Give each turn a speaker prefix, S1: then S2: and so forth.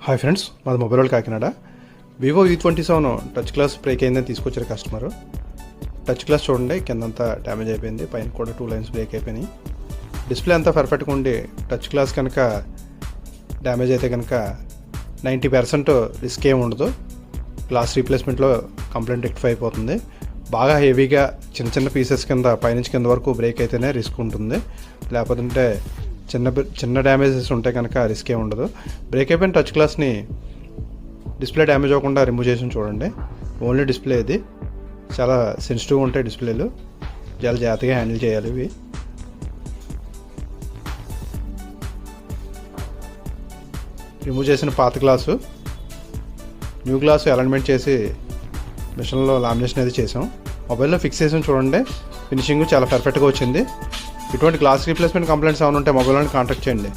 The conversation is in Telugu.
S1: హాయ్ ఫ్రెండ్స్, మాది మొబైల్ వాళ్ళు Kakinada. Vivo V27 touch glass break అయిందని తీసుకొచ్చారు కస్టమర్. టచ్ గ్లాస్ చూడండి, కిందంతా డ్యామేజ్ అయిపోయింది, పైన కూడా 2 లైన్స్ బ్రేక్ అయిపోయినాయి. డిస్ప్లే అంతా పర్ఫెక్ట్గా ఉండి టచ్ గ్లాస్ కనుక డ్యామేజ్ అయితే కనుక 90% రిస్క్ ఏమి ఉండదు. గ్లాస్ రీప్లేస్మెంట్లో కంప్లైంట్ రెక్టిఫై అయిపోతుంది. బాగా హెవీగా చిన్న చిన్న పీసెస్ కింద పైనుంచి కింద వరకు బ్రేక్ అయితేనే రిస్క్ ఉంటుంది, లేకపోతే చిన్న డ్యామేజెస్ ఉంటే కనుక రిస్క్ ఏమి ఉండదు. బ్రేక్ అయిపోయిన టచ్ గ్లాస్ని డిస్ప్లే డ్యామేజ్ అవ్వకుండా రిమూవ్ చేసి చూడండి. ఓన్లీ డిస్ప్లే ఇది, చాలా సెన్సిటివ్గా ఉంటాయి డిస్ప్లేలు, చాలా జాగ్రత్తగా హ్యాండిల్ చేయాలి ఇవి. రిమూవ్ చేసిన పాత గ్లాసు, న్యూ గ్లాసు అలైన్మెంట్ చేసి మిషన్లో లామినేషన్ అయితే చేసాం. మొబైల్లో ఫిక్స్ చేసాం చూడండి, ఫినిషింగ్ చాలా పర్ఫెక్ట్గా వచ్చింది. ఇటువంటి గ్లాస్ రీప్లేస్మెంట్ కంప్లైంట్స్ ఏమైనా ఉంటే మొబైల్లోనే కాంటాక్ట్ చేయండి.